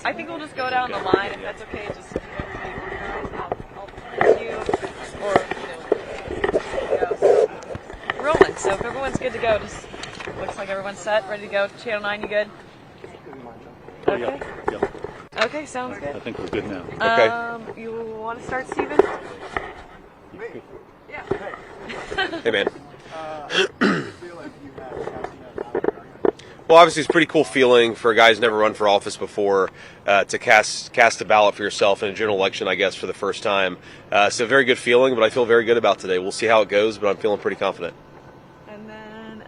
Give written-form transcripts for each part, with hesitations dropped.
I think we'll just go down the line, if that's okay. Just I'll thank you, or so rolling. So if everyone's good to go, just looks like everyone's set, ready to go. Channel 9, you good? Okay. Yeah. Okay, sounds good. I think we're good now. Okay. You want to start, Steven? Yeah. Hey, man. Well, obviously, it's a pretty cool feeling for a guy who's never run for office before to cast a ballot for yourself in a general election, I guess, for the first time. So, very good feeling, but I feel very good about today. We'll see how it goes, but I'm feeling pretty confident. And then,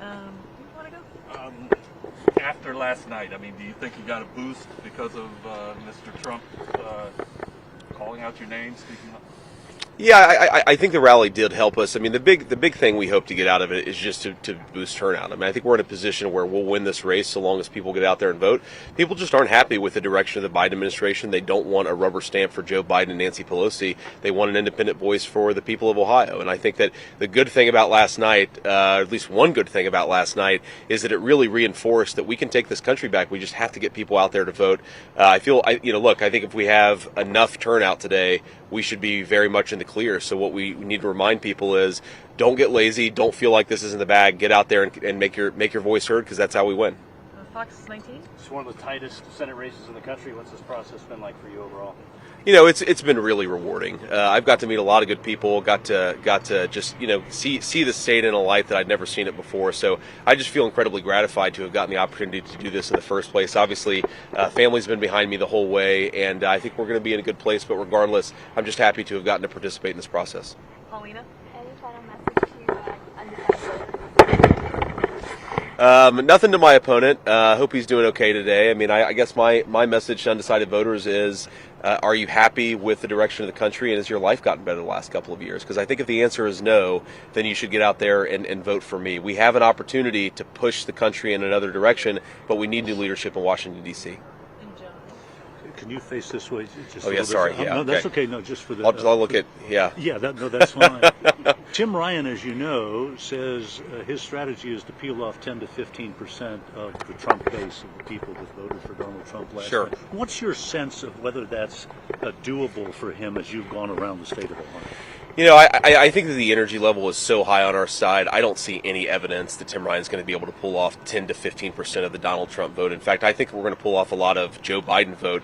you want to go? After last night, I mean, do you think you got a boost because of Mr. Trump calling out your name, speaking up? Yeah, I think the rally did help us. I mean, the big thing we hope to get out of it is just to boost turnout. I mean, I think we're in a position where we'll win this race so long as people get out there and vote. People just aren't happy with the direction of the Biden administration. They don't want a rubber stamp for Joe Biden and Nancy Pelosi. They want an independent voice for the people of Ohio. And I think that the good thing about last night, at least one good thing about last night, is that it really reinforced that we can take this country back. We just have to get people out there to vote. I think if we have enough turnout today, we should be very much in the clear. So what we need to remind people is don't get lazy, don't feel like this is in the bag, get out there and make your voice heard, because that's how we win. Fox 19? It's one of the tightest Senate races in the country. What's this process been like for you overall? You know, it's been really rewarding. I've got to meet a lot of good people. Got to just see the state in a light that I'd never seen it before. So I just feel incredibly gratified to have gotten the opportunity to do this in the first place. Obviously, family's been behind me the whole way, and I think we're going to be in a good place. But regardless, I'm just happy to have gotten to participate in this process. Paulina? Any final message to undecided? Nothing to my opponent. Hope he's doing okay today. I mean, I guess my message to undecided voters is, are you happy with the direction of the country, and has your life gotten better the last couple of years? Because I think if the answer is no, then you should get out there and vote for me. We have an opportunity to push the country in another direction, but we need new leadership in Washington, D.C. Can you face this way? Just Oh, yeah, sorry. Yeah, no, okay. That's okay. No, just for the. I'll look at, yeah. Yeah, that's fine. Tim Ryan, as you know, says his strategy is to peel off 10 to 15% of the Trump base of the people that voted for Donald Trump last Sure. night. What's your sense of whether that's doable for him as you've gone around the state of Ohio? You know, I think that the energy level is so high on our side. I don't see any evidence that Tim Ryan's going to be able to pull off 10 to 15% of the Donald Trump vote. In fact, I think we're going to pull off a lot of Joe Biden vote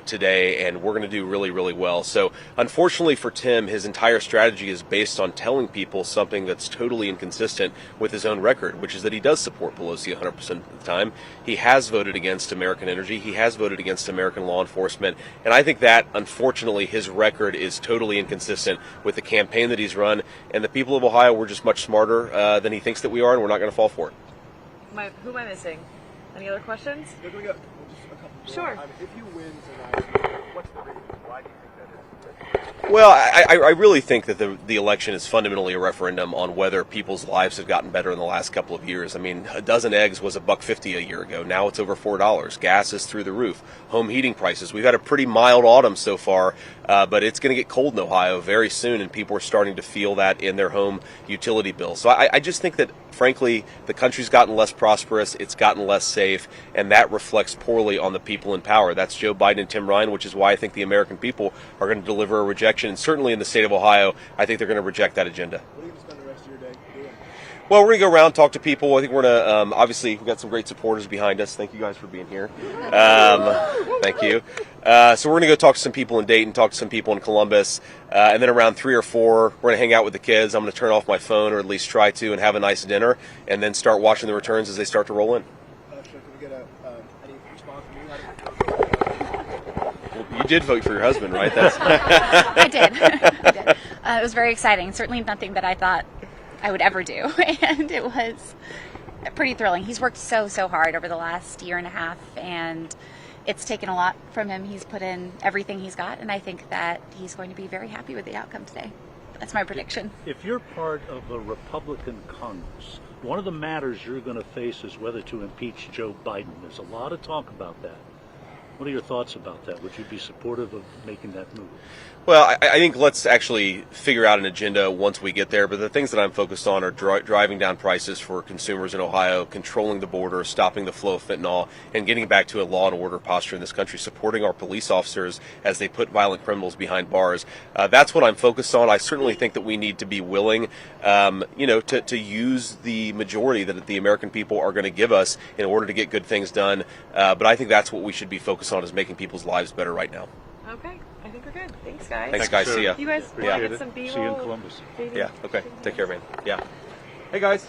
today, and we're going to do really, really well. So, unfortunately for Tim, his entire strategy is based on telling people something that's totally inconsistent with his own record, which is that he does support Pelosi 100% of the time. He has voted against American energy. He has voted against American law enforcement. And I think that, unfortunately, his record is totally inconsistent with the campaign that he's run. And the people of Ohio, we're just much smarter than he thinks that we are, and we're not going to fall for it. Who am I missing? Any other questions? Just a couple more. Sure. If you win tonight, what's the reason? Why do you think that is? Well, I really think that the election is fundamentally a referendum on whether people's lives have gotten better in the last couple of years. I mean, a dozen eggs was $1.50 a year ago. Now it's over $4. Gas is through the roof. Home heating prices. We've had a pretty mild autumn so far, but it's going to get cold in Ohio very soon, and people are starting to feel that in their home utility bills. So I just think that, frankly, the country's gotten less prosperous, it's gotten less safe, and that reflects poorly on the people in power. That's Joe Biden and Tim Ryan, which is why I think the American people are going to deliver a rejection. And certainly in the state of Ohio, I think they're going to reject that agenda. What are you going to spend the rest of your day doing? Well, we're going to go around, talk to people. I think we're going to, obviously, we've got some great supporters behind us. Thank you guys for being here. Thank you. So we're going to go talk to some people in Dayton, talk to some people in Columbus, and then around 3 or 4, we're going to hang out with the kids. I'm going to turn off my phone, or at least try to, and have a nice dinner, and then start watching the returns as they start to roll in. Can we get any response from you? Well, you did vote for your husband, right? That's I did. I did. It was very exciting. Certainly nothing that I thought I would ever do, and it was pretty thrilling. He's worked so hard over the last year and a half, and it's taken a lot from him. He's put in everything he's got, and I think that he's going to be very happy with the outcome today. That's my prediction. If you're part of a Republican Congress, one of the matters you're going to face is whether to impeach Joe Biden. There's a lot of talk about that. What are your thoughts about that? Would you be supportive of making that move? Well, I think let's actually figure out an agenda once we get there. But the things that I'm focused on are driving down prices for consumers in Ohio, controlling the border, stopping the flow of fentanyl, and getting back to a law and order posture in this country, supporting our police officers as they put violent criminals behind bars. That's what I'm focused on. I certainly think that we need to be willing, to use the majority that the American people are going to give us in order to get good things done. But I think that's what we should be focused on, is making people's lives better right now. Okay, I think we're good. Thanks, guys. Thanks, guys. See ya. You guys want to get some B-roll? See you in Columbus. Yeah, okay. Take care, man. Yeah. Hey, guys.